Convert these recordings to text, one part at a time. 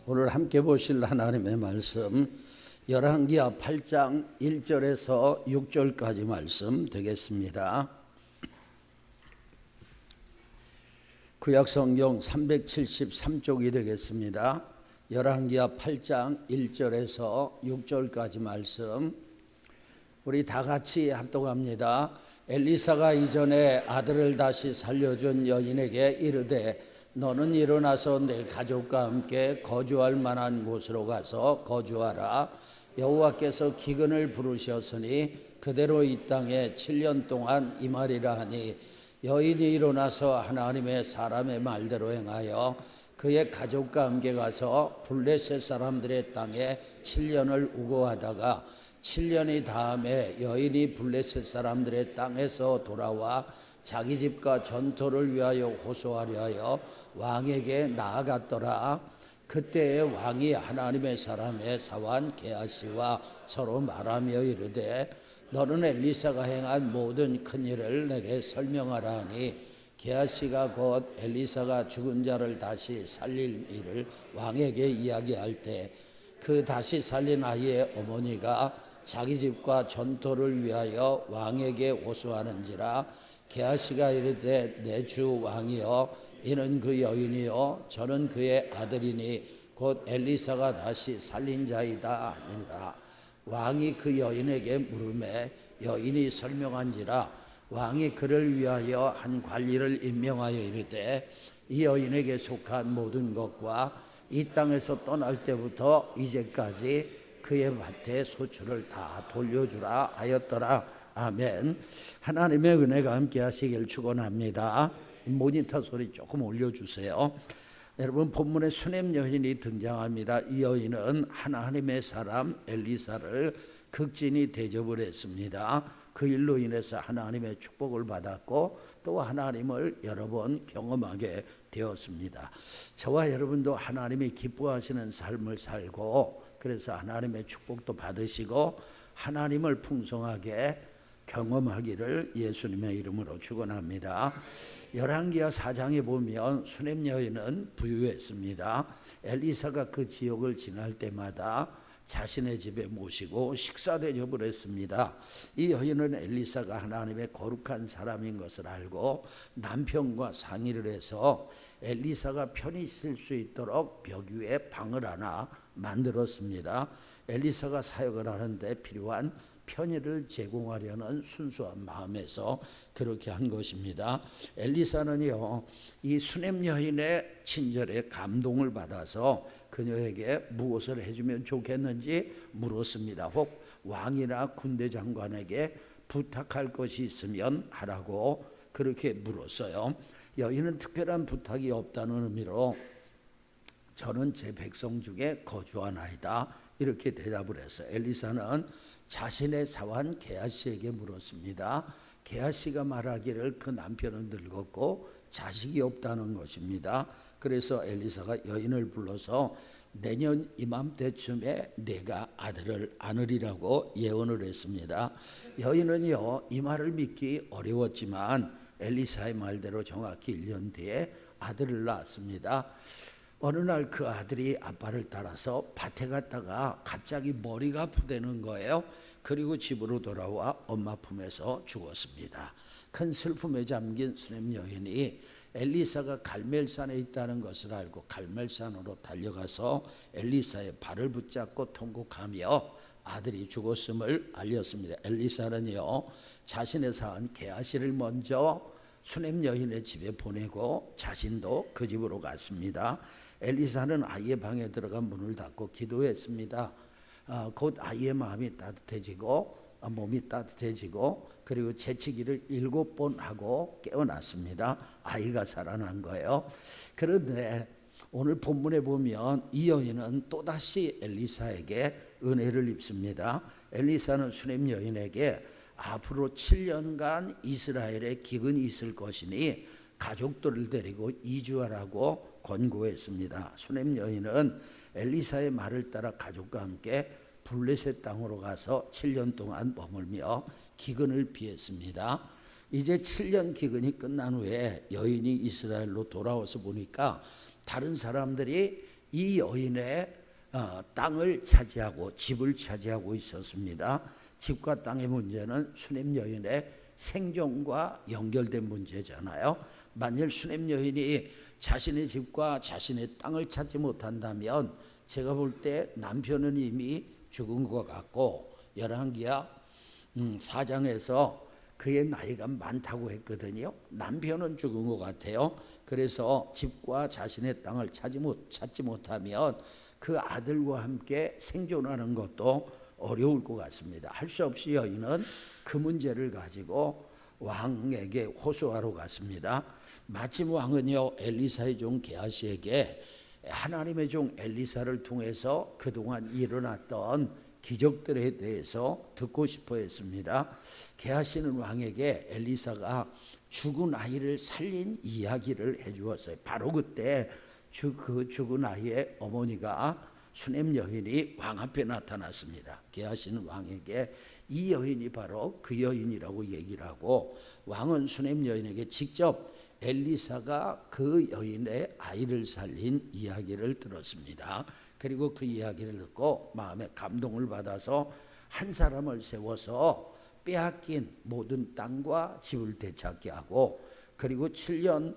오늘 함께 보실 하나님의 말씀 열왕기하 8장 1절에서 6절까지 말씀 되겠습니다. 구약성경 373쪽이 되겠습니다. 열왕기하 8장 1절에서 6절까지 말씀 우리 다 같이 합독합니다. 엘리사가 이전에 아들을 다시 살려준 여인에게 이르되 너는 일어나서 내 가족과 함께 거주할 만한 곳으로 가서 거주하라. 여호와께서 기근을 부르셨으니 그대로 이 땅에 7년 동안 임하리라 하니 여인이 일어나서 하나님의 사람의 말대로 행하여 그의 가족과 함께 가서 블레셋 사람들의 땅에 7년을 우거하다가 7년이 다음에 여인이 블레셋 사람들의 땅에서 돌아와 자기 집과 전토를 위하여 호소하려 하여 왕에게 나아갔더라. 그때에 왕이 하나님의 사람의 사환 게하시와 서로 말하며 이르되 너는 엘리사가 행한 모든 큰 일을 내게 설명하라 하니 게하시가 곧 엘리사가 죽은 자를 다시 살릴 일을 왕에게 이야기할 때 그 다시 살린 아이의 어머니가 자기 집과 전토를 위하여 왕에게 호소하는지라. 게하시가 이르되 내 주 왕이여 이는 그 여인이요 저는 그의 아들이니 곧 엘리사가 다시 살린 자이다 하니라. 왕이 그 여인에게 물으매 여인이 설명한지라. 왕이 그를 위하여 한 관리를 임명하여 이르되 이 여인에게 속한 모든 것과 이 땅에서 떠날 때부터 이제까지 그의 밭에 소출을 다 돌려주라 하였더라. 아멘. 하나님의 은혜가 함께 하시길 축원합니다. 모니터 소리 조금 올려주세요. 여러분, 본문에 수냄 여인이 등장합니다. 이 여인은 하나님의 사람 엘리사를 극진히 대접을 했습니다. 그 일로 인해서 하나님의 축복을 받았고 또 하나님을 여러 번 경험하게 되었습니다. 저와 여러분도 하나님이 기뻐하시는 삶을 살고 그래서 하나님의 축복도 받으시고 하나님을 풍성하게 경험하기를 예수님의 이름으로 축원합니다. 열왕기하 4장에 보면 수냄 여인은 부유했습니다. 엘리사가 그 지역을 지날 때마다 자신의 집에 모시고 식사 대접을 했습니다. 이 여인은 엘리사가 하나님의 거룩한 사람인 것을 알고 남편과 상의를 해서 엘리사가 편히 있을 수 있도록 벽 위에 방을 하나 만들었습니다. 엘리사가 사역을 하는데 필요한 편의를 제공하려는 순수한 마음에서 그렇게 한 것입니다. 엘리사는요, 이 수냄 여인의 친절에 감동을 받아서 그녀에게 무엇을 해주면 좋겠는지 물었습니다. 혹 왕이나 군대 장관에게 부탁할 것이 있으면 하라고 그렇게 물었어요. 여인은 특별한 부탁이 없다는 의미로 저는 제 백성 중에 거주하나이다 이렇게 대답을 했어요. 엘리사는 자신의 사환 게하시에게 물었습니다. 게하시가 말하기를 그 남편은 늙었고 자식이 없다는 것입니다. 그래서 엘리사가 여인을 불러서 내년 이맘때쯤에 내가 아들을 안으리라고 예언을 했습니다. 여인은요, 이 말을 믿기 어려웠지만 엘리사의 말대로 정확히 1년 뒤에 아들을 낳았습니다. 어느 날 그 아들이 아빠를 따라서 밭에 갔다가 갑자기 머리가 아프다는 거예요. 그리고 집으로 돌아와 엄마 품에서 죽었습니다. 큰 슬픔에 잠긴 수냄 여인이 엘리사가 갈멜산에 있다는 것을 알고 갈멜산으로 달려가서 엘리사의 발을 붙잡고 통곡하며 아들이 죽었음을 알렸습니다. 엘리사는요, 자신의 사한 게하시를 먼저 수냄 여인의 집에 보내고 자신도 그 집으로 갔습니다. 엘리사는 아이의 방에 들어가 문을 닫고 기도했습니다. 곧 아이의 마음이 따뜻해지고 몸이 따뜻해지고 그리고 재치기를 7번 하고 깨어났습니다. 아이가 살아난 거예요. 그런데 오늘 본문에 보면 이 여인은 또다시 엘리사에게 은혜를 입습니다. 엘리사는 수냄 여인에게 앞으로 7년간 이스라엘에 기근이 있을 것이니 가족들을 데리고 이주하라고 권고했습니다. 수냄 여인은 엘리사의 말을 따라 가족과 함께 블레셋 땅으로 가서 7년 동안 머물며 기근을 피했습니다. 이제 7년 기근이 끝난 후에 여인이 이스라엘로 돌아와서 보니까 다른 사람들이 이 여인의 땅을 차지하고 집을 차지하고 있었습니다. 집과 땅의 문제는 수냄 여인의 생존과 연결된 문제잖아요. 만일 수냄 여인이 자신의 집과 자신의 땅을 찾지 못한다면 제가 볼 때 남편은 이미 죽은 것 같고, 열왕기하 4장에서 그의 나이가 많다고 했거든요. 남편은 죽은 것 같아요. 그래서 집과 자신의 땅을 찾지 못하면 그 아들과 함께 생존하는 것도 어려울 것 같습니다. 할 수 없이 여인은 그 문제를 가지고 왕에게 호소하러 갔습니다. 마침 왕은요, 엘리사의 종 게하시에게 하나님의 종 엘리사를 통해서 그동안 일어났던 기적들에 대해서 듣고 싶어 했습니다. 게하시는 왕에게 엘리사가 죽은 아이를 살린 이야기를 해주었어요. 바로 그때 그 죽은 아이의 어머니가 수냄 여인이 왕 앞에 나타났습니다. 게하시는 왕에게 이 여인이 바로 그 여인이라고 얘기를 하고, 왕은 수냄 여인에게 직접 엘리사가 그 여인의 아이를 살린 이야기를 들었습니다. 그리고 그 이야기를 듣고 마음에 감동을 받아서 한 사람을 세워서 빼앗긴 모든 땅과 집을 되찾게 하고, 그리고 7년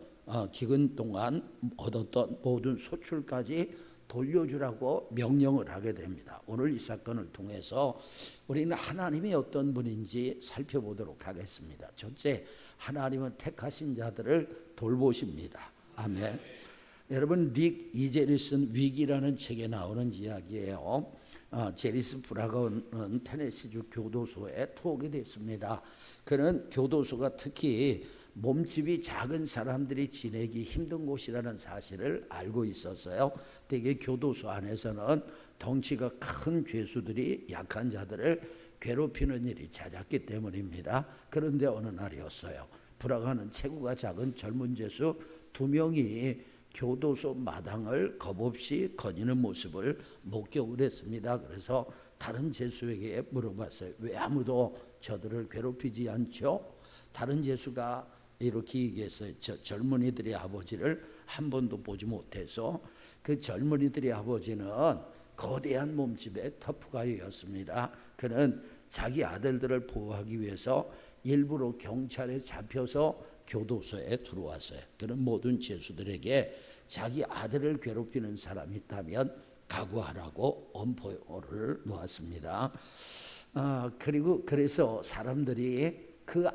기근 동안 얻었던 모든 소출까지 돌려주라고 명령을 하게 됩니다. 오늘 이 사건을 통해서 우리는 하나님이 어떤 분인지 살펴보도록 하겠습니다. 첫째, 하나님은 택하신 자들을 돌보십니다. 아멘. 여러분, 릭 이제리슨 위기라는 책에 나오는 이야기예요. 제리스 브라거는 테네시주 교도소에 투옥이 됐습니다. 그는 교도소가 특히 몸집이 작은 사람들이 지내기 힘든 곳이라는 사실을 알고 있었어요. 대개 교도소 안에서는 덩치가 큰 죄수들이 약한 자들을 괴롭히는 일이 잦았기 때문입니다. 그런데 어느 날이었어요. 브라가는 체구가 작은 젊은 죄수 2명이 교도소 마당을 겁없이 거니는 모습을 목격을 했습니다. 그래서 다른 죄수에게 물어봤어요. 왜 아무도 저들을 괴롭히지 않죠? 다른 죄수가 이렇게 얘기했어요. 저 젊은이들의 아버지를 한 번도 보지 못해서. 그 젊은이들의 아버지는 거대한 몸집의 터프가이였습니다. 그는 자기 아들들을 보호하기 위해서 일부러 경찰에 잡혀서 교도소에 들어왔어요. 그는 모든 죄수들에게 자기 아들을 괴롭히는 사람이 있다면 각오하라고 엄포를 놓았습니다. 그래서 사람들이 그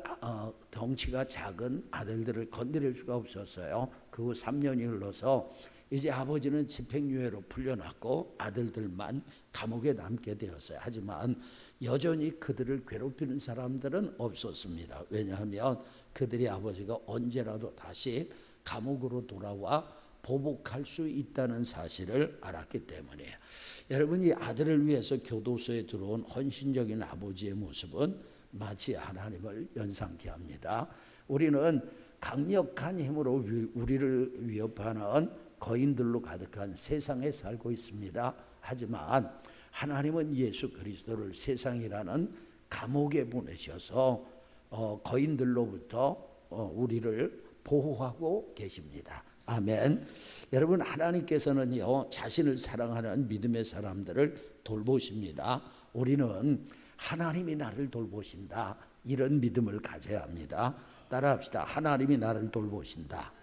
덩치가 작은 아들들을 건드릴 수가 없었어요. 그 후 3년이 흘러서 이제 아버지는 집행유예로 풀려났고 아들들만 감옥에 남게 되었어요. 하지만 여전히 그들을 괴롭히는 사람들은 없었습니다. 왜냐하면 그들의 아버지가 언제라도 다시 감옥으로 돌아와 보복할 수 있다는 사실을 알았기 때문이에요. 여러분, 이 아들을 위해서 교도소에 들어온 헌신적인 아버지의 모습은 마치 하나님을 연상케 합니다. 우리는 강력한 힘으로 우리를 위협하는 거인들로 가득한 세상에 살고 있습니다. 하지만 하나님은 예수 그리스도를 세상이라는 감옥에 보내셔서 거인들로부터 우리를 보호하고 계십니다. 아멘. 여러분, 하나님께서는요, 자신을 사랑하는 믿음의 사람들을 돌보십니다. 우리는 하나님이 나를 돌보신다, 이런 믿음을 가져야 합니다. 따라합시다. 하나님이 나를 돌보신다.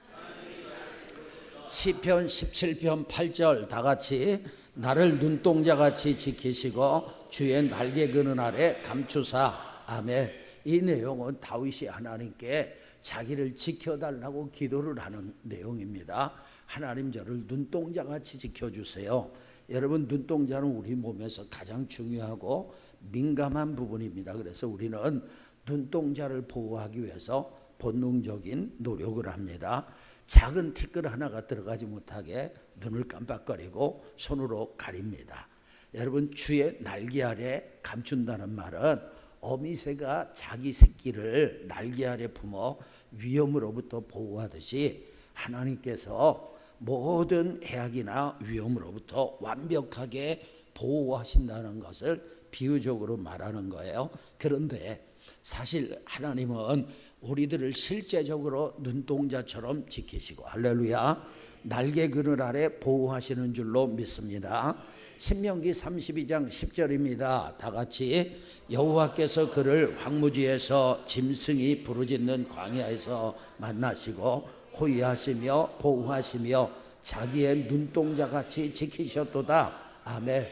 시편 17편 8절 다 같이, 나를 눈동자같이 지키시고 주의 날개 그늘 아래 감추사. 아멘. 이 내용은 다윗이 하나님께 자기를 지켜달라고 기도를 하는 내용입니다. 하나님, 저를 눈동자같이 지켜주세요. 여러분, 눈동자는 우리 몸에서 가장 중요하고 민감한 부분입니다. 그래서 우리는 눈동자를 보호하기 위해서 본능적인 노력을 합니다. 작은 티끌 하나가 들어가지 못하게 눈을 깜빡거리고 손으로 가립니다. 여러분, 주의 날개 아래 감춘다는 말은 어미새가 자기 새끼를 날개 아래 품어 위험으로부터 보호하듯이 하나님께서 모든 해악이나 위험으로부터 완벽하게 보호하신다는 것을 비유적으로 말하는 거예요. 그런데 사실 하나님은 우리들을 실제적으로 눈동자처럼 지키시고, 할렐루야, 날개 그늘 아래 보호하시는 줄로 믿습니다. 신명기 32장 10절입니다. 다 같이 여호와께서 그를 황무지에서 짐승이 부르짖는 광야에서 만나시고 호위하시며 보호하시며 자기의 눈동자같이 지키셨도다. 아멘.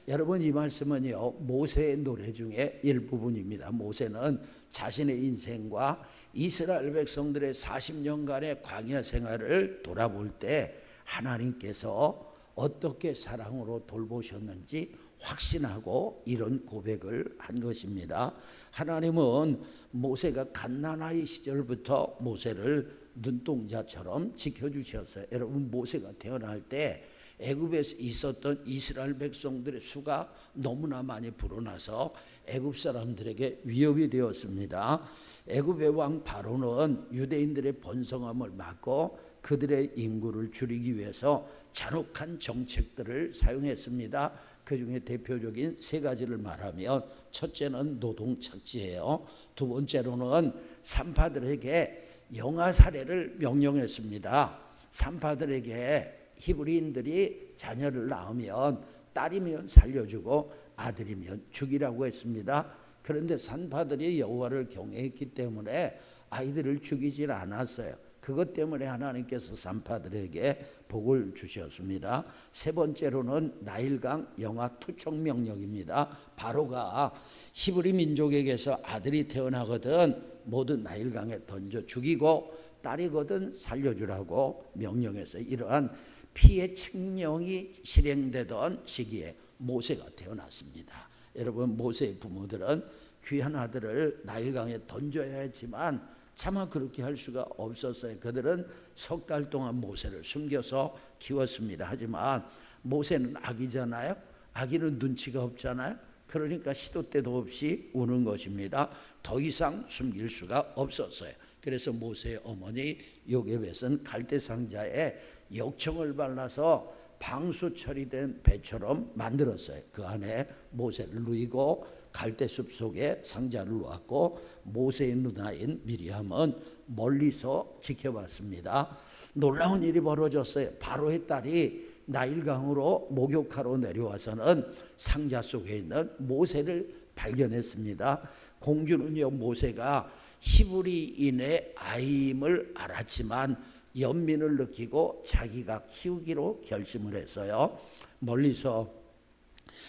여러분, 이 말씀은요 모세의 노래 중에 일부분입니다. 모세는 자신의 인생과 이스라엘 백성들의 40년간의 광야 생활을 돌아볼 때 하나님께서 어떻게 사랑으로 돌보셨는지 확신하고 이런 고백을 한 것입니다. 하나님은 모세가 갓난아이 시절부터 모세를 눈동자처럼 지켜주셨어요. 여러분, 모세가 태어날 때 애굽에 있었던 이스라엘 백성들의 수가 너무나 많이 불어나서 애굽 사람들에게 위협이 되었습니다. 애굽의 왕 바로는 유대인들의 번성함을 막고 그들의 인구를 줄이기 위해서 잔혹한 정책들을 사용했습니다. 그 중에 대표적인 세 가지를 말하면, 첫째는 노동 착취예요. 두 번째로는 산파들에게 영아 살해를 명령했습니다. 산파들에게 히브리인들이 자녀를 낳으면 딸이면 살려주고 아들이면 죽이라고 했습니다. 그런데 산파들이 여호와를 경외했기 때문에 아이들을 죽이질 않았어요. 그것 때문에 하나님께서 산파들에게 복을 주셨습니다. 세 번째로는 나일강 영아 투척 명령입니다. 바로가 히브리 민족에게서 아들이 태어나거든 모두 나일강에 던져 죽이고 딸이거든 살려주라고 명령해서 이러한 피해 측령이 실행되던 시기에 모세가 태어났습니다. 여러분, 모세의 부모들은 귀한 아들을 나일강에 던져야 했지만 차마 그렇게 할 수가 없었어요. 그들은 석 달 동안 모세를 숨겨서 키웠습니다. 하지만 모세는 아기잖아요. 아기는 눈치가 없잖아요. 그러니까 시도 때도 없이 우는 것입니다. 더 이상 숨길 수가 없었어요. 그래서 모세의 어머니 요게벳은 갈대 상자에 역청을 발라서 방수 처리된 배처럼 만들었어요. 그 안에 모세를 누이고 갈대숲 속에 상자를 놓았고 모세의 누나인 미리암은 멀리서 지켜봤습니다. 놀라운 일이 벌어졌어요. 바로의 딸이 나일강으로 목욕하러 내려와서는 상자 속에 있는 모세를 발견했습니다. 공주는요 모세가 히브리인의 아이임을 알았지만 연민을 느끼고 자기가 키우기로 결심을 했어요. 멀리서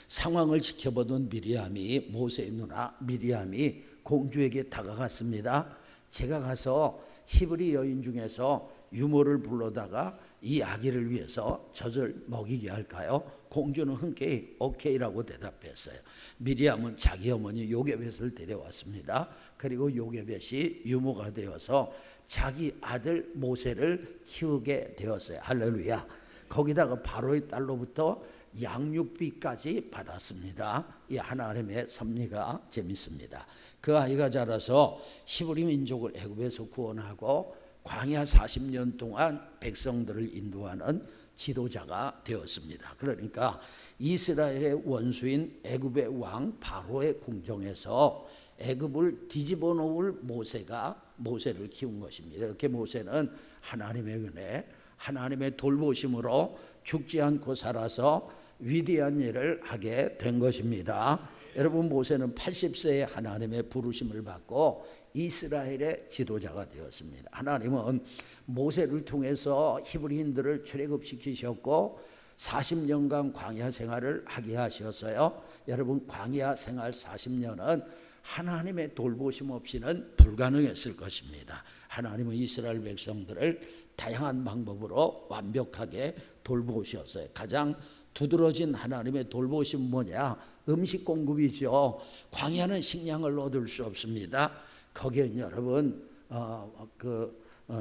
상황을 지켜보던 미리암이, 모세의 누나 미리암이 공주에게 다가갔습니다. 제가 가서 히브리 여인 중에서 유모를 불러다가 이 아기를 위해서 젖을 먹이게 할까요? 공주는 흔쾌히 오케이라고 대답했어요. 미리암은 자기 어머니 요게벳을 데려왔습니다. 그리고 요게벳이 유모가 되어서 자기 아들 모세를 키우게 되었어요. 할렐루야. 거기다가 바로의 딸로부터 양육비까지 받았습니다. 이 하나님의 섭리가 재밌습니다. 그 아이가 자라서 히브리 민족을 애굽에서 구원하고 광야 40년 동안 백성들을 인도하는 지도자가 되었습니다. 그러니까 이스라엘의 원수인 애굽의 왕 바로의 궁정에서 애굽을 뒤집어 놓을 모세가 모세를 키운 것입니다. 이렇게 모세는 하나님의 은혜, 하나님의 돌보심으로 죽지 않고 살아서 위대한 일을 하게 된 것입니다. 여러분, 모세는 80세에 하나님의 부르심을 받고 이스라엘의 지도자가 되었습니다. 하나님은 모세를 통해서 히브리인들을 출애굽시키셨고 40년간 광야 생활을 하게 하셨어요. 여러분, 광야 생활 40년은 하나님의 돌보심 없이는 불가능했을 것입니다. 하나님은 이스라엘 백성들을 다양한 방법으로 완벽하게 돌보셨어요. 가장 두드러진 하나님의 돌보심 뭐냐? 음식 공급이죠. 광야는 식량을 얻을 수 없습니다. 거기엔 여러분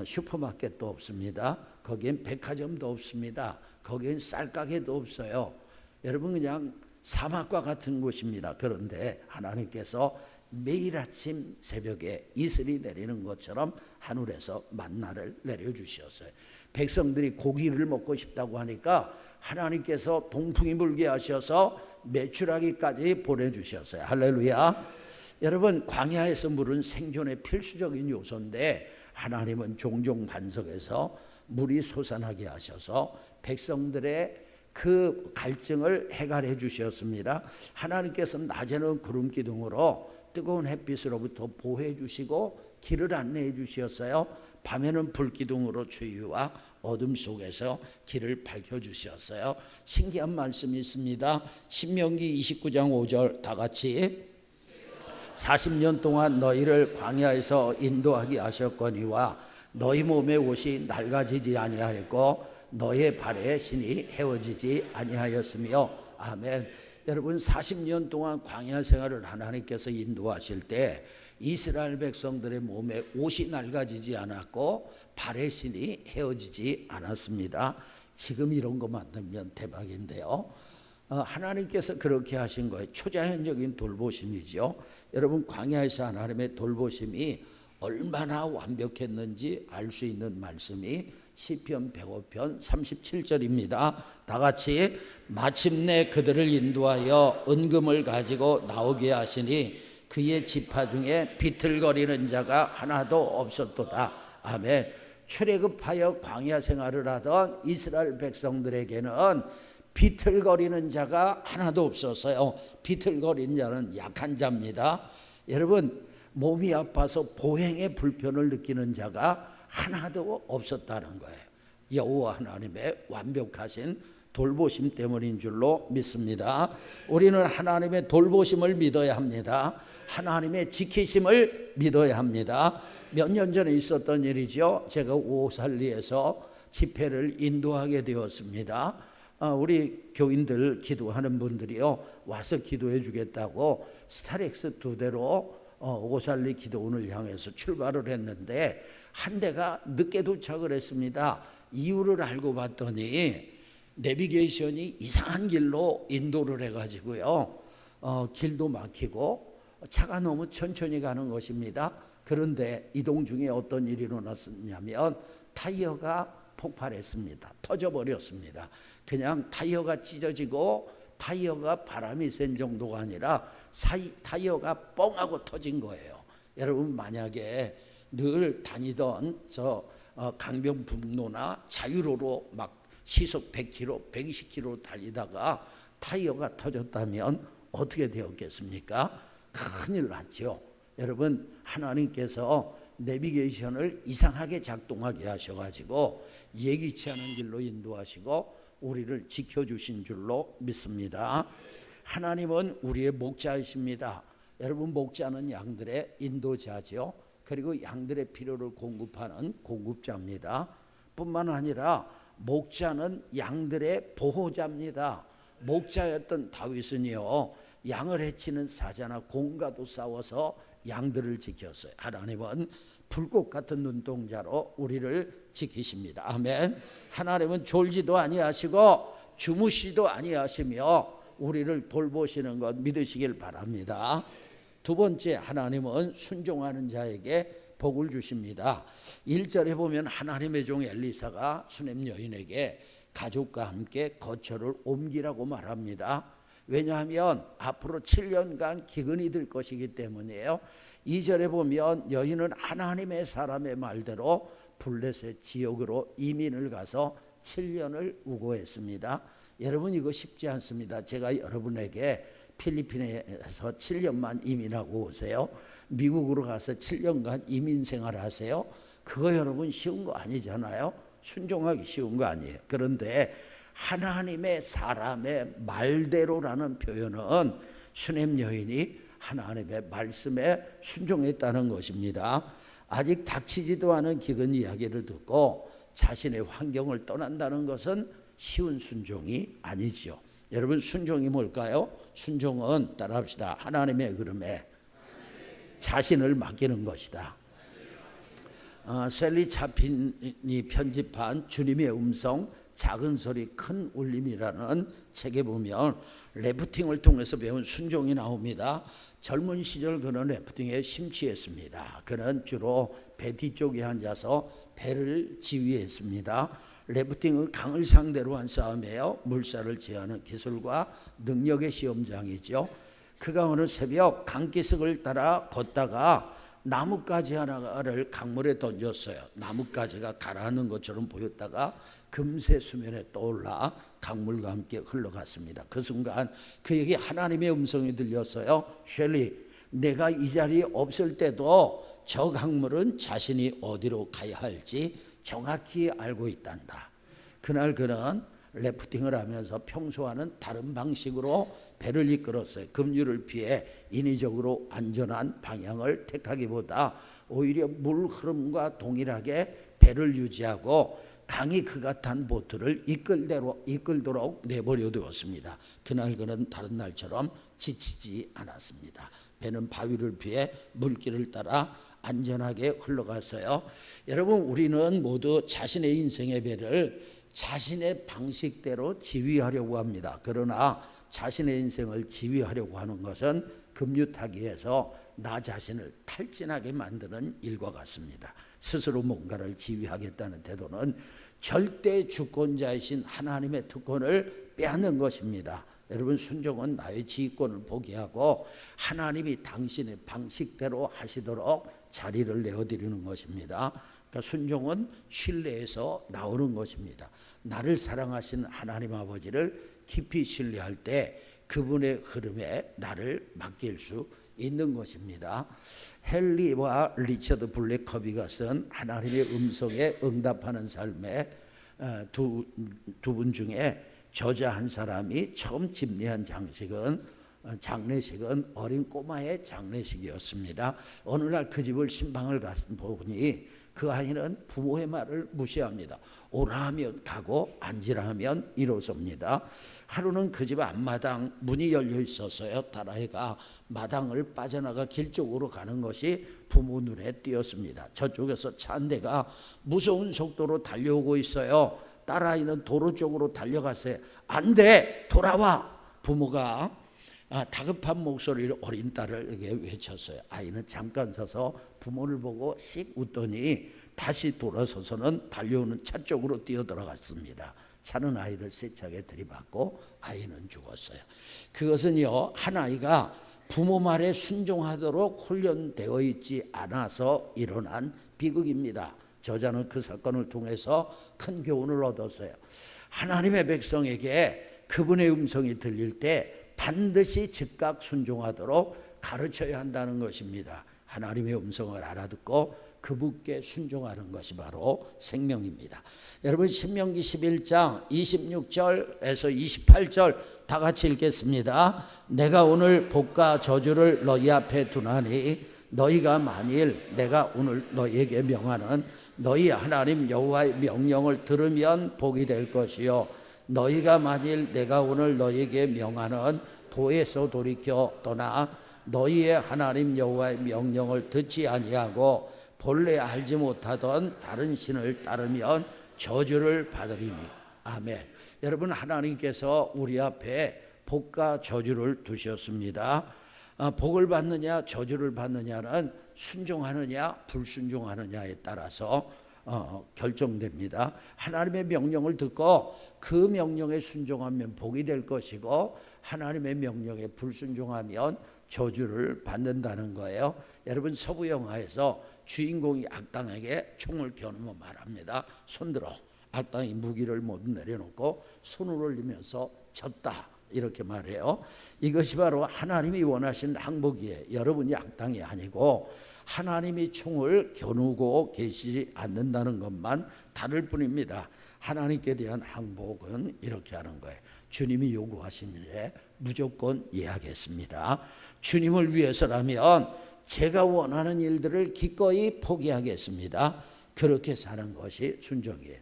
슈퍼마켓도 없습니다. 거기엔 백화점도 없습니다. 거기엔 쌀가게도 없어요. 여러분, 그냥 사막과 같은 곳입니다. 그런데 하나님께서 매일 아침 새벽에 이슬이 내리는 것처럼 하늘에서 만나를 내려주셨어요. 백성들이 고기를 먹고 싶다고 하니까 하나님께서 동풍이 불게 하셔서 메추라기까지 보내주셨어요. 할렐루야. 여러분, 광야에서 물은 생존의 필수적인 요소인데 하나님은 종종 반석에서 물이 솟아나게 하셔서 백성들의 그 갈증을 해결해 주셨습니다. 하나님께서는 낮에는 구름 기둥으로 뜨거운 햇빛으로부터 보호해 주시고 길을 안내해 주셨어요. 밤에는 불 기둥으로 추위와 어둠 속에서 길을 밝혀 주셨어요. 신기한 말씀이 있습니다. 신명기 29장 5절 다 같이 40년 동안 너희를 광야에서 인도하게 하셨거니와 너희 몸의 옷이 낡아지지 아니하였고 너의 발의 신이 헤어지지 아니하였으며 아멘. 여러분 40년 동안 광야 생활을 하나님께서 인도하실 때 이스라엘 백성들의 몸에 옷이 낡아지지 않았고 발의 신이 헤어지지 않았습니다. 지금 이런 거 만들면 대박인데요. 하나님께서 그렇게 하신 거예요. 초자연적인 돌보심이죠. 여러분 광야에서 하나님의 돌보심이 얼마나 완벽했는지 알 수 있는 말씀이 시편 105편 37절입니다. 다 같이 마침내 그들을 인도하여 은금을 가지고 나오게 하시니 그의 지파 중에 비틀거리는 자가 하나도 없었도다. 아멘. 출애굽하여 광야 생활을 하던 이스라엘 백성들에게는 비틀거리는 자가 하나도 없었어요. 비틀거리는 자는 약한 자입니다. 여러분 몸이 아파서 보행에 불편을 느끼는 자가 하나도 없었다는 거예요. 여호와 하나님의 완벽하신 돌보심 때문인 줄로 믿습니다. 우리는 하나님의 돌보심을 믿어야 합니다. 하나님의 지키심을 믿어야 합니다. 몇 년 전에 있었던 일이죠. 제가 오살리에서 집회를 인도하게 되었습니다. 우리 교인들 기도하는 분들이요 와서 기도해 주겠다고 스타렉스 2대로 오살리 기도원을 향해서 출발을 했는데 한 대가 늦게 도착을 했습니다. 이유를 알고 봤더니 내비게이션이 이상한 길로 인도를 해가지고요 길도 막히고 차가 너무 천천히 가는 것입니다. 그런데 이동 중에 어떤 일이 일어났냐면 타이어가 폭발했습니다. 터져버렸습니다. 그냥 타이어가 찢어지고 타이어가 바람이 센 정도가 아니라 타이어가 뻥하고 터진 거예요. 여러분 만약에 늘 다니던 강변북로나 자유로로 막 시속 100km, 120km 달리다가 타이어가 터졌다면 어떻게 되었겠습니까? 큰일 났죠. 여러분 하나님께서 내비게이션을 이상하게 작동하게 하셔가지고 예기치 않은 길로 인도하시고 우리를 지켜주신 줄로 믿습니다. 하나님은 우리의 목자이십니다. 여러분 목자는 양들의 인도자죠. 그리고 양들의 필요를 공급하는 공급자입니다. 뿐만 아니라 목자는 양들의 보호자입니다. 목자였던 다윗은요 양을 해치는 사자나 공과도 싸워서 양들을 지켰어요. 하나님은 불꽃 같은 눈동자로 우리를 지키십니다. 아멘. 하나님은 졸지도 아니하시고 주무시도 아니하시며 우리를 돌보시는 것 믿으시길 바랍니다. 두 번째, 하나님은 순종하는 자에게 복을 주십니다. 1절에 보면 하나님의 종 엘리사가 수넴 여인에게 가족과 함께 거처를 옮기라고 말합니다. 왜냐하면 앞으로 7년간 기근이 들 것이기 때문이에요. 2절에 보면 여인은 하나님의 사람의 말대로 블레셋 지역으로 이민을 가서 7년을 우고했습니다. 여러분 이거 쉽지 않습니다. 제가 여러분에게 필리핀에서 7년만 이민하고 오세요. 미국으로 가서 7년간 이민 생활하세요. 그거 여러분 쉬운 거 아니잖아요. 순종하기 쉬운 거 아니에요. 그런데 하나님의 사람의 말대로라는 표현은 수넴 여인이 하나님의 말씀에 순종했다는 것입니다. 아직 닥치지도 않은 기근 이야기를 듣고 자신의 환경을 떠난다는 것은 쉬운 순종이 아니죠. 여러분 순종이 뭘까요? 순종은 따라합시다. 하나님의 흐름에 자신을 맡기는 것이다. 셀리 차핀이 편집한 주님의 음성 작은 소리 큰 울림이라는 책에 보면 래프팅을 통해서 배운 순종이 나옵니다. 젊은 시절 그는 래프팅에 심취했습니다. 그는 주로 배 뒤쪽에 앉아서 배를 지휘했습니다. 래프팅은 강을 상대로 한 싸움이에요. 물살을 제어하는 기술과 능력의 시험장이죠. 그가 어느 새벽 강기슭을 따라 걷다가 나뭇가지 하나를 강물에 던졌어요. 나뭇가지가 가라앉는 것처럼 보였다가 금세 수면에 떠올라 강물과 함께 흘러갔습니다. 그 순간 그에게 하나님의 음성이 들렸어요. 셸리, 내가 이 자리에 없을 때도 저 강물은 자신이 어디로 가야 할지 정확히 알고 있단다. 그날 그는 래프팅을 하면서 평소와는 다른 방식으로 배를 이끌었어요. 급류를 피해 인위적으로 안전한 방향을 택하기보다 오히려 물 흐름과 동일하게 배를 유지하고 강이 그가 탄 보트를 이끌도록 내버려 두었습니다. 그날 그는 다른 날처럼 지치지 않았습니다. 배는 바위를 피해 물길을 따라 안전하게 흘러갔어요. 여러분, 우리는 모두 자신의 인생의 배를 자신의 방식대로 지휘하려고 합니다. 그러나 자신의 인생을 지휘하려고 하는 것은 급류 타기에서 나 자신을 탈진하게 만드는 일과 같습니다. 스스로 뭔가를 지휘하겠다는 태도는 절대 주권자이신 하나님의 특권을 빼앗는 것입니다. 여러분, 순종은 나의 지휘권을 포기하고 하나님이 당신의 방식대로 하시도록 자리를 내어드리는 것입니다. 그러니까 순종은 신뢰에서 나오는 것입니다. 나를 사랑하신 하나님 아버지를 깊이 신뢰할 때 그분의 흐름에 나를 맡길 수 있는 것입니다. 헨리와 리처드 블랙커비가 쓴 하나님의 음성에 응답하는 삶의 두 분 중에 저자 한 사람이 처음 집례한 장례식은 어린 꼬마의 장례식이었습니다. 어느 날 그 집을 신방을 보니 그 아이는 부모의 말을 무시합니다. 오라 하면 가고 앉으라 하면 일어섭니다. 하루는 그 집 앞마당 문이 열려 있었어요. 딸아이가 마당을 빠져나가 길 쪽으로 가는 것이 부모 눈에 띄었습니다. 저쪽에서 차 한 대가 무서운 속도로 달려오고 있어요. 딸아이는 도로 쪽으로 달려갔어요. 안 돼, 돌아와. 부모가 다급한 목소리로 어린 딸에게 외쳤어요. 아이는 잠깐 서서 부모를 보고 씩 웃더니 다시 돌아서서는 달려오는 차 쪽으로 뛰어들어갔습니다. 차는 아이를 세차게 들이받고 아이는 죽었어요. 그것은요, 한 아이가 부모 말에 순종하도록 훈련되어 있지 않아서 일어난 비극입니다. 저자는 그 사건을 통해서 큰 교훈을 얻었어요. 하나님의 백성에게 그분의 음성이 들릴 때 반드시 즉각 순종하도록 가르쳐야 한다는 것입니다. 하나님의 음성을 알아듣고 그분께 순종하는 것이 바로 생명입니다. 여러분, 신명기 11장 26절에서 28절 다 같이 읽겠습니다. 내가 오늘 복과 저주를 너희 앞에 두나니 너희가 만일 내가 오늘 너희에게 명하는 너희 하나님 여호와의 명령을 들으면 복이 될 것이요, 너희가 만일 내가 오늘 너희에게 명하는 도에서 돌이켜 떠나 너희의 하나님 여호와의 명령을 듣지 아니하고 본래 알지 못하던 다른 신을 따르면 저주를 받으리니. 아멘. 여러분, 하나님께서 우리 앞에 복과 저주를 두셨습니다. 복을 받느냐 저주를 받느냐는 순종하느냐 불순종하느냐에 따라서 결정됩니다. 하나님의 명령을 듣고 그 명령에 순종하면 복이 될 것이고 하나님의 명령에 불순종하면 저주를 받는다는 거예요. 여러분, 서부 영화에서 주인공이 악당에게 총을 겨누며 말합니다. 손들어. 악당이 무기를 모두 내려놓고 손을 올리면서 졌다, 이렇게 말해요. 이것이 바로 하나님이 원하신 항복이에요. 여러분이 악당이 아니고 하나님이 총을 겨누고 계시지 않는다는 것만 다를 뿐입니다. 하나님께 대한 항복은 이렇게 하는 거예요. 주님이 요구하신 일에 무조건 예하겠습니다. 주님을 위해서라면 제가 원하는 일들을 기꺼이 포기하겠습니다. 그렇게 사는 것이 순종이에요.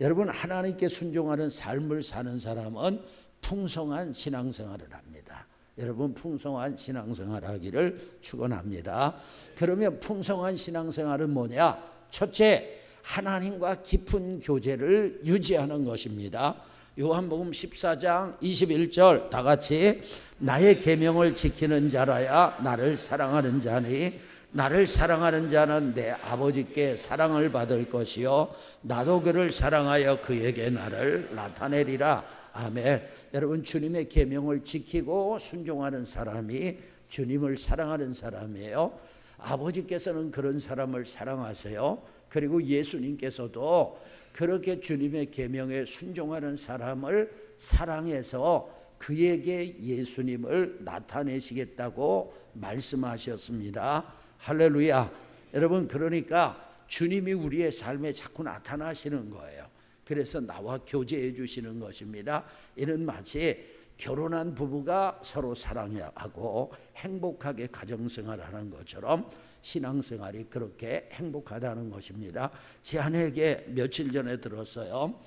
여러분, 하나님께 순종하는 삶을 사는 사람은 풍성한 신앙생활을 합니다. 여러분, 풍성한 신앙생활 하기를 축원합니다. 그러면 풍성한 신앙생활은 뭐냐? 첫째, 하나님과 깊은 교제를 유지하는 것입니다. 요한복음 14장 21절 다 같이, 나의 계명을 지키는 자라야 나를 사랑하는 자니 나를 사랑하는 자는 내 아버지께 사랑을 받을 것이요 나도 그를 사랑하여 그에게 나를 나타내리라. 아멘. 여러분, 주님의 계명을 지키고 순종하는 사람이 주님을 사랑하는 사람이에요. 아버지께서는 그런 사람을 사랑하세요. 그리고 예수님께서도 그렇게 주님의 계명에 순종하는 사람을 사랑해서 그에게 예수님을 나타내시겠다고 말씀하셨습니다. 할렐루야. 여러분, 그러니까 주님이 우리의 삶에 자꾸 나타나시는 거예요. 그래서 나와 교제해 주시는 것입니다. 이는 마치 결혼한 부부가 서로 사랑하고 행복하게 가정생활하는 것처럼 신앙생활이 그렇게 행복하다는 것입니다. 제 아내에게 며칠 전에 들었어요.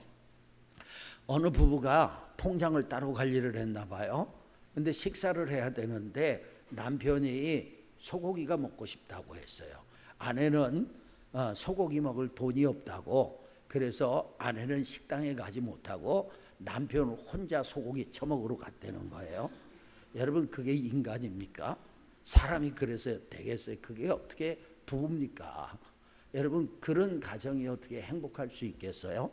어느 부부가 통장을 따로 관리를 했나 봐요. 근데 식사를 해야 되는데 남편이 소고기가 먹고 싶다고 했어요. 아내는 소고기 먹을 돈이 없다고, 그래서 아내는 식당에 가지 못하고 남편은 혼자 소고기 처먹으러 갔다는 거예요. 여러분, 그게 인간입니까? 사람이 그래서 되겠어요? 그게 어떻게 부부입니까? 여러분, 그런 가정이 어떻게 행복할 수 있겠어요?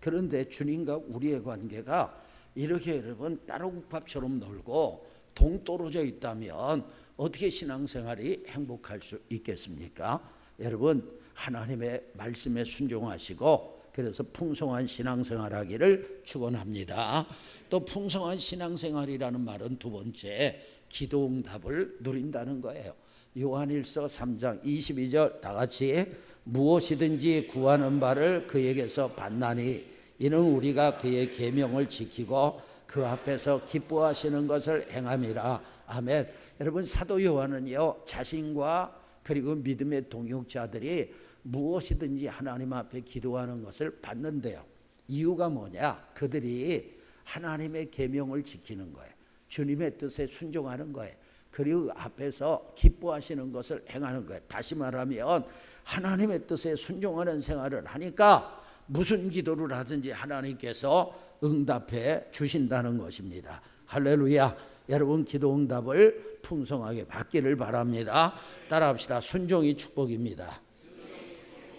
그런데 주님과 우리의 관계가 이렇게 여러분 따로국밥처럼 놀고 동떨어져 있다면 어떻게 신앙생활이 행복할 수 있겠습니까? 여러분, 하나님의 말씀에 순종하시고 그래서 풍성한 신앙생활하기를 축원합니다. 또 풍성한 신앙생활이라는 말은 두 번째, 기도응답을 누린다는 거예요. 요한일서 3장 22절 다 같이, 무엇이든지 구하는 바를 그에게서 받나니 이는 우리가 그의 계명을 지키고 그 앞에서 기뻐하시는 것을 행함이라. 아멘. 여러분, 사도 요한은요, 자신과 그리고 믿음의 동역자들이 무엇이든지 하나님 앞에 기도하는 것을 받는데요. 이유가 뭐냐? 그들이 하나님의 계명을 지키는 거예요. 주님의 뜻에 순종하는 거예요. 그리고 앞에서 기뻐하시는 것을 행하는 거예요. 다시 말하면 하나님의 뜻에 순종하는 생활을 하니까 무슨 기도를 하든지 하나님께서 응답해 주신다는 것입니다. 할렐루야. 여러분, 기도 응답을 풍성하게 받기를 바랍니다. 따라합시다. 순종이 축복입니다.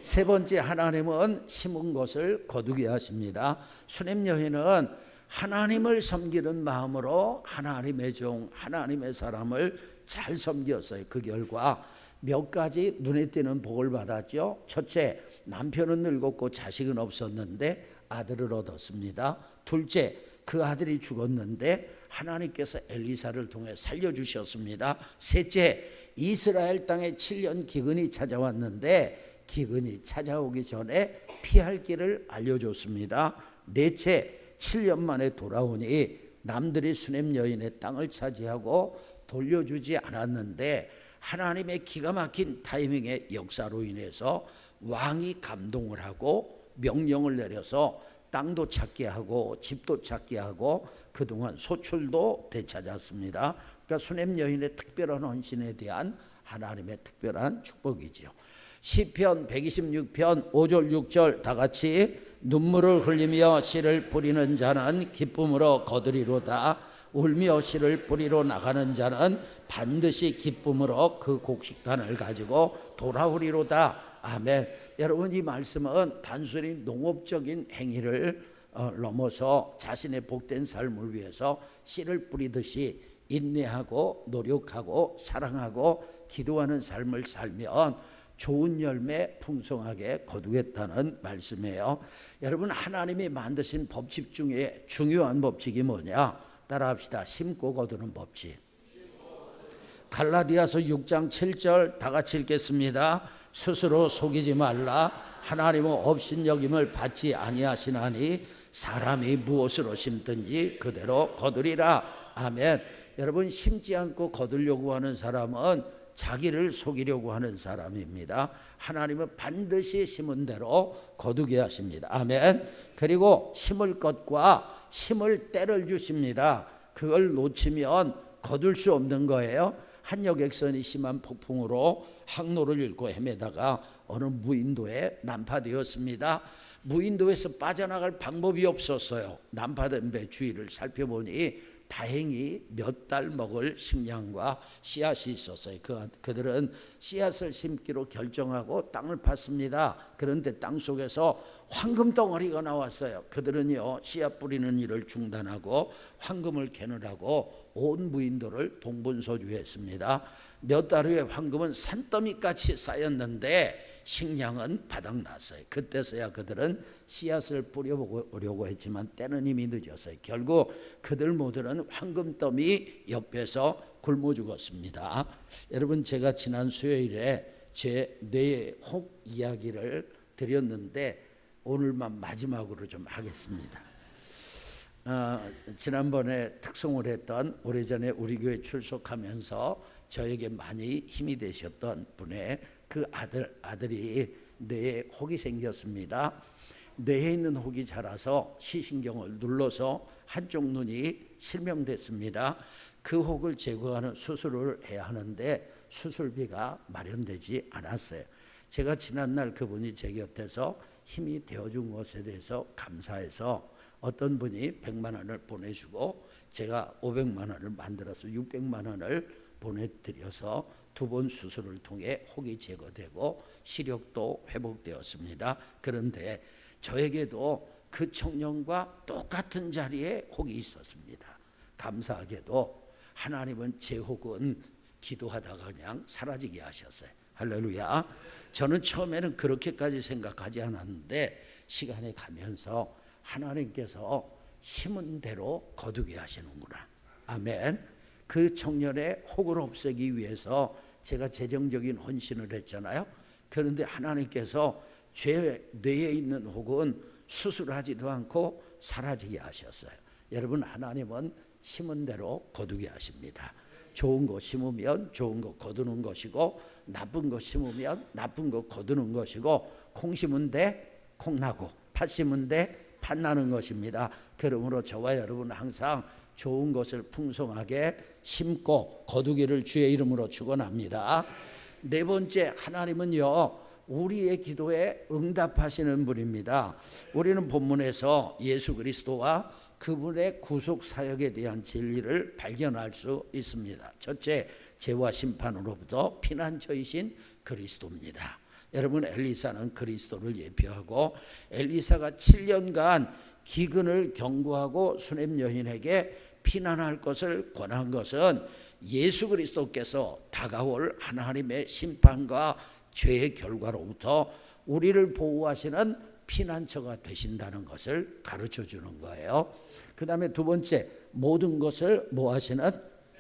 세 번째, 하나님은 심은 것을 거두게 하십니다. 수냄 여인은 하나님을 섬기는 마음으로 하나님의 종, 하나님의 사람을 잘 섬겼어요. 그 결과 몇 가지 눈에 띄는 복을 받았죠. 첫째, 남편은 늙었고 자식은 없었는데 아들을 얻었습니다. 둘째, 그 아들이 죽었는데 하나님께서 엘리사를 통해 살려주셨습니다. 셋째, 이스라엘 땅에 7년 기근이 찾아왔는데 기근이 찾아오기 전에 피할 길을 알려줬습니다. 넷째, 7년 만에 돌아오니 남들이 수냄 여인의 땅을 차지하고 돌려주지 않았는데 하나님의 기가 막힌 타이밍의 역사로 인해서 왕이 감동을 하고 명령을 내려서 땅도 찾게 하고 집도 찾게 하고 그동안 소출도 되찾았습니다. 그러니까 수냄 여인의 특별한 헌신에 대한 하나님의 특별한 축복이죠. 시편 126편 5절 6절 다 같이, 눈물을 흘리며 씨를 뿌리는 자는 기쁨으로 거두리로다. 울며 씨를 뿌리러 나가는 자는 반드시 기쁨으로 그 곡식단을 가지고 돌아오리로다. 아멘. 여러분, 이 말씀은 단순히 농업적인 행위를 넘어서 자신의 복된 삶을 위해서 씨를 뿌리듯이 인내하고 노력하고 사랑하고 기도하는 삶을 살면 좋은 열매 풍성하게 거두겠다는 말씀이에요. 여러분, 하나님이 만드신 법칙 중에 중요한 법칙이 뭐냐? 따라합시다. 심고 거두는 법칙. 갈라디아서 6장 7절 다 같이 읽겠습니다. 스스로 속이지 말라. 하나님은 업신여김을 받지 아니하시나니 사람이 무엇으로 심든지 그대로 거두리라. 아멘. 여러분, 심지 않고 거두려고 하는 사람은 자기를 속이려고 하는 사람입니다. 하나님은 반드시 심은 대로 거두게 하십니다. 아멘. 그리고 심을 것과 심을 때를 주십니다. 그걸 놓치면 거둘 수 없는 거예요. 한 여객선이 심한 폭풍으로 항로를 잃고 헤매다가 어느 무인도에 난파되었습니다. 무인도에서 빠져나갈 방법이 없었어요. 난파된 배 주위를 살펴보니 다행히 몇 달 먹을 식량과 씨앗이 있었어요. 그들은 씨앗을 심기로 결정하고 땅을 팠습니다. 그런데 땅 속에서 황금 덩어리가 나왔어요. 그들은요 씨앗 뿌리는 일을 중단하고 황금을 캐느라고 온 무인도를 동분서주했습니다. 몇 달 후에 황금은 산더미같이 쌓였는데 식량은 바닥났어요. 그때서야 그들은 씨앗을 뿌려보려고 했지만 때는 이미 늦었어요. 결국 그들 모두는 황금더미 옆에서 굶어 죽었습니다. 여러분, 제가 지난 수요일에 제 뇌의 혹 이야기를 드렸는데 오늘만 마지막으로 좀 하겠습니다. 지난번에 특송을 했던 오래전에 우리 교회 출석하면서 저에게 많이 힘이 되셨던 분의 그 아들이 뇌에 혹이 생겼습니다. 뇌에 있는 혹이 자라서 시신경을 눌러서 한쪽 눈이 실명됐습니다. 그 혹을 제거하는 수술을 해야 하는데 수술비가 마련되지 않았어요. 제가 지난날 그분이 제 곁에서 힘이 되어준 것에 대해서 감사해서 어떤 분이 100만 원을 보내주고 제가 500만 원을 만들어서 600만 원을 보내드려서 2번 수술을 통해 혹이 제거되고 시력도 회복되었습니다. 그런데 저에게도 그 청년과 똑같은 자리에 혹이 있었습니다. 감사하게도 하나님은 제 혹은 기도하다가 그냥 사라지게 하셨어요. 할렐루야. 저는 처음에는 그렇게까지 생각하지 않았는데 시간이 가면서 하나님께서 심은 대로 거두게 하시는구나. 아멘. 그 청년의 혹을 없애기 위해서 제가 재정적인 헌신을 했잖아요. 그런데 하나님께서 제 뇌에 있는 혹은 수술하지도 않고 사라지게 하셨어요. 여러분, 하나님은 심은 대로 거두게 하십니다. 좋은 거 심으면 좋은 거 거두는 것이고 나쁜 거 심으면 나쁜 거 거두는 것이고 콩 심은 데 콩 나고 팥 심은 데 팥 나는 것입니다. 그러므로 저와 여러분은 항상 좋은 것을 풍성하게 심고 거두기를 주의 이름으로 축원합니다. 네 번째, 하나님은요 우리의 기도에 응답하시는 분입니다. 우리는 본문에서 예수 그리스도와 그분의 구속 사역에 대한 진리를 발견할 수 있습니다. 첫째, 죄와 심판으로부터 피난처이신 그리스도입니다. 여러분, 엘리사는 그리스도를 예표하고 엘리사가 7년간 기근을 경고하고 수넴 여인에게 피난할 것을 권한 것은 예수 그리스도께서 다가올 하나님의 심판과 죄의 결과로부터 우리를 보호하시는 피난처가 되신다는 것을 가르쳐 주는 거예요. 그 다음에 두 번째, 모든 것을 뭐 하시는?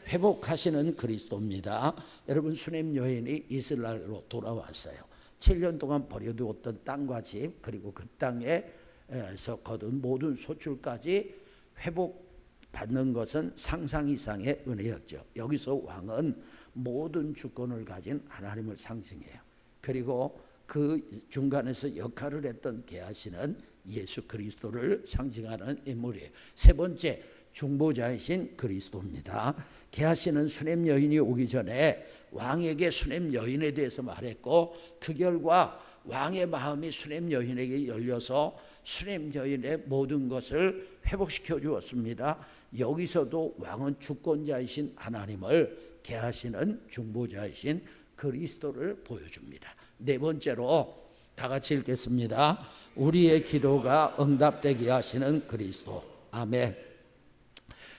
회복하시는 그리스도입니다. 여러분, 수넴 여인이 이스라엘로 돌아왔어요. 7년 동안 버려두었던 땅과 집, 그리고 그 땅에서 거둔 모든 소출까지 회복받는 것은 상상 이상의 은혜였죠. 여기서 왕은 모든 주권을 가진 하나님을 상징해요. 그리고 그 중간에서 역할을 했던 게하시는 예수 그리스도를 상징하는 인물이에요. 세 번째, 중보자이신 그리스도입니다. 게하시는 수넴 여인이 오기 전에 왕에게 수넴 여인에 대해서 말했고 그 결과 왕의 마음이 수넴 여인에게 열려서 수넴 여인의 모든 것을 회복시켜 주었습니다. 여기서도 왕은 주권자이신 하나님을 게하시는 중보자이신 그리스도를 보여줍니다. 네 번째로 다 같이 읽겠습니다. 우리의 기도가 응답되게 하시는 그리스도. 아멘.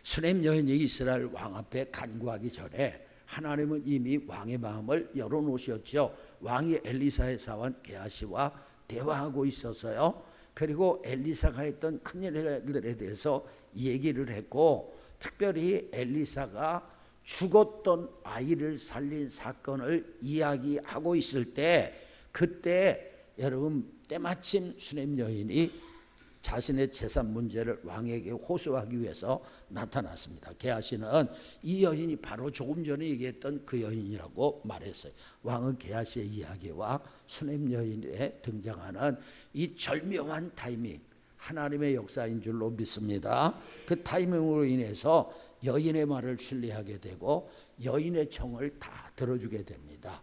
수넴 여인이 이스라엘 왕 앞에 간구하기 전에 하나님은 이미 왕의 마음을 열어놓으셨죠. 왕이 엘리사의 사원 게하시와 대화하고 있었어요. 그리고 엘리사가 했던 큰일들에 대해서 얘기를 했고, 특별히 엘리사가 죽었던 아이를 살린 사건을 이야기하고 있을 때, 그때 여러분 때마침 수넴 여인이 자신의 재산 문제를 왕에게 호소하기 위해서 나타났습니다. 게하시는 이 여인이 바로 조금 전에 얘기했던 그 여인이라고 말했어요. 왕은 게하시의 이야기와 수넴 여인에 등장하는 이 절묘한 타이밍, 하나님의 역사인 줄로 믿습니다. 그 타이밍으로 인해서 여인의 말을 신뢰하게 되고 여인의 청을 다 들어주게 됩니다.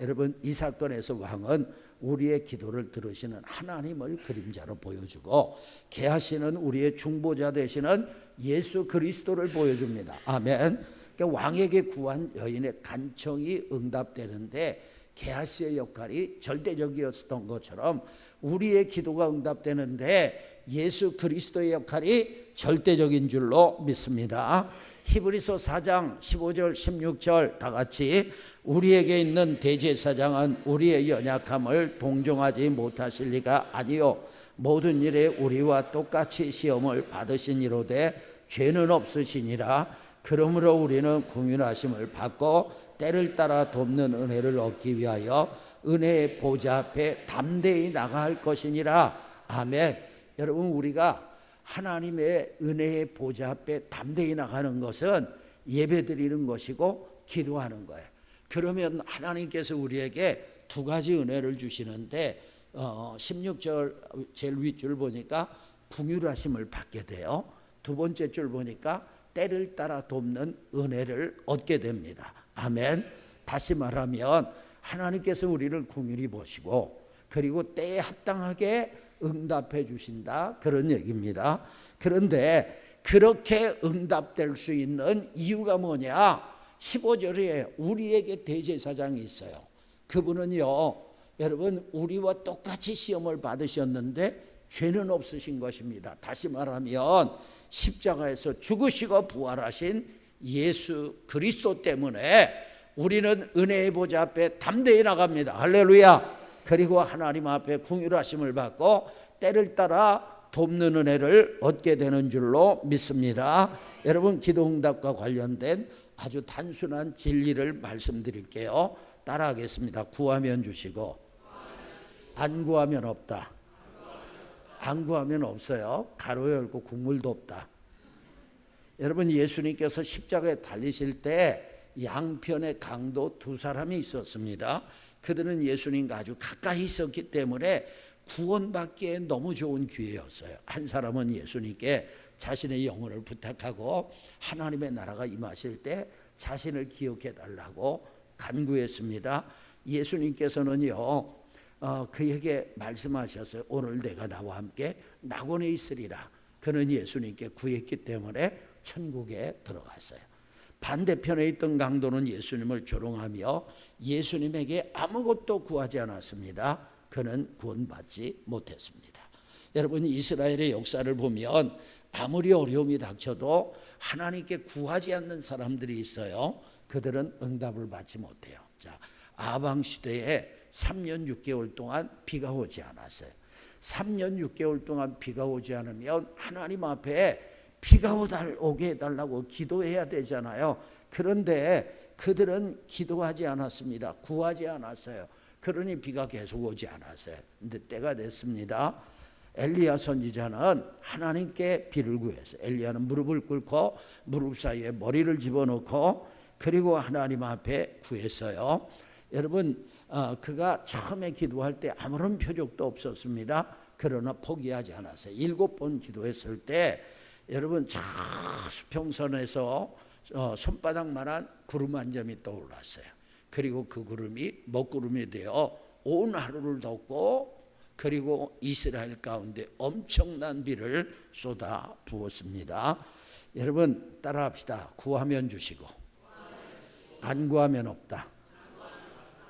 여러분, 이 사건에서 왕은 우리의 기도를 들으시는 하나님을 그림자로 보여주고 게하시는 우리의 중보자 되시는 예수 그리스도를 보여줍니다. 아멘. 그러니까 왕에게 구한 여인의 간청이 응답되는데 게하시의 역할이 절대적이었던 것처럼 우리의 기도가 응답되는데 예수 그리스도의 역할이 절대적인 줄로 믿습니다. 히브리서 4장 15절 16절 다 같이 우리에게 있는 대제사장은 우리의 연약함을 동정하지 못하실 리가 아니요 모든 일에 우리와 똑같이 시험을 받으시니로되 죄는 없으시니라. 그러므로 우리는 긍휼하심을 받고 때를 따라 돕는 은혜를 얻기 위하여 은혜의 보좌 앞에 담대히 나아갈 것이니라. 아멘. 여러분, 우리가 하나님의 은혜의 보좌 앞에 담대히 나가는 것은 예배드리는 것이고 기도하는 거예요. 그러면 하나님께서 우리에게 두 가지 은혜를 주시는데 16절 제일 윗줄 보니까 긍휼하심을 받게 돼요. 두 번째 줄 보니까 때를 따라 돕는 은혜를 얻게 됩니다. 아멘. 다시 말하면 하나님께서 우리를 긍휼히 보시고 그리고 때에 합당하게 응답해 주신다, 그런 얘기입니다. 그런데 그렇게 응답될 수 있는 이유가 뭐냐? 15절에 우리에게 대제사장이 있어요. 그분은요, 여러분, 우리와 똑같이 시험을 받으셨는데 죄는 없으신 것입니다. 다시 말하면 십자가에서 죽으시고 부활하신 예수 그리스도 때문에 우리는 은혜의 보좌 앞에 담대히 나갑니다. 할렐루야. 그리고 하나님 앞에 긍휼하심을 받고 때를 따라 돕는 은혜를 얻게 되는 줄로 믿습니다. 여러분, 기도 응답과 관련된 아주 단순한 진리를 말씀드릴게요. 따라하겠습니다. 구하면 주시고 안 구하면 없다. 안 구하면 없어요. 가로 열고 국물도 없다. 여러분, 예수님께서 십자가에 달리실 때 양편의 강도 두 사람이 있었습니다. 그들은 예수님과 아주 가까이 있었기 때문에 구원받기에 너무 좋은 기회였어요. 한 사람은 예수님께 자신의 영혼을 부탁하고 하나님의 나라가 임하실 때 자신을 기억해 달라고 간구했습니다. 예수님께서는요, 그에게 말씀하셨어요. 오늘 내가 나와 함께 낙원에 있으리라. 그는 예수님께 구했기 때문에 천국에 들어갔어요. 반대편에 있던 강도는 예수님을 조롱하며 예수님에게 아무것도 구하지 않았습니다. 그는 구원받지 못했습니다. 여러분, 이스라엘의 역사를 보면 아무리 어려움이 닥쳐도 하나님께 구하지 않는 사람들이 있어요. 그들은 응답을 받지 못해요. 자, 아방 시대에 3년 6개월 동안 비가 오지 않았어요. 3년 6개월 동안 비가 오지 않으면 하나님 앞에 비가 오게 해달라고 기도해야 되잖아요. 그런데 그들은 기도하지 않았습니다. 구하지 않았어요. 그러니 비가 계속 오지 않았어요. 근데 때가 됐습니다. 엘리야 선지자는 하나님께 비를 구했어요. 엘리야는 무릎을 꿇고 무릎 사이에 머리를 집어넣고 그리고 하나님 앞에 구했어요. 여러분, 그가 처음에 기도할 때 아무런 표적도 없었습니다. 그러나 포기하지 않았어요. 7번 기도했을 때 여러분, 저 수평선에서 손바닥만한 구름 한 점이 떠올랐어요. 그리고 그 구름이 먹구름이 되어 온 하루를 덮고 그리고 이스라엘 가운데 엄청난 비를 쏟아 부었습니다. 여러분, 따라합시다. 구하면 주시고 안 구하면 없다.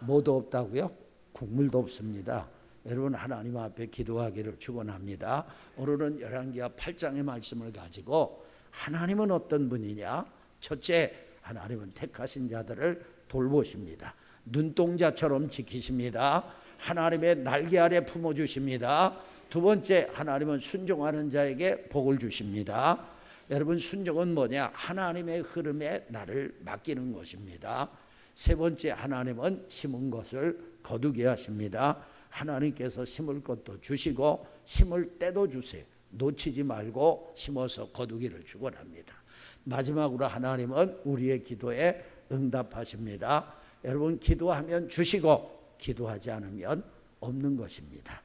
뭐도 없다고요? 국물도 없습니다. 여러분, 하나님 앞에 기도하기를 축원합니다. 오늘은 열왕기하 8장의 말씀을 가지고 하나님은 어떤 분이냐? 첫째, 하나님은 택하신 자들을 돌보십니다. 눈동자처럼 지키십니다. 하나님의 날개 아래 품어주십니다. 두 번째, 하나님은 순종하는 자에게 복을 주십니다. 여러분, 순종은 뭐냐? 하나님의 흐름에 나를 맡기는 것입니다. 세 번째, 하나님은 심은 것을 거두게 하십니다. 하나님께서 심을 것도 주시고 심을 때도 주세요. 놓치지 말고 심어서 거두기를 축원합니다. 마지막으로 하나님은 우리의 기도에 응답하십니다. 여러분, 기도하면 주시고 기도하지 않으면 없는 것입니다.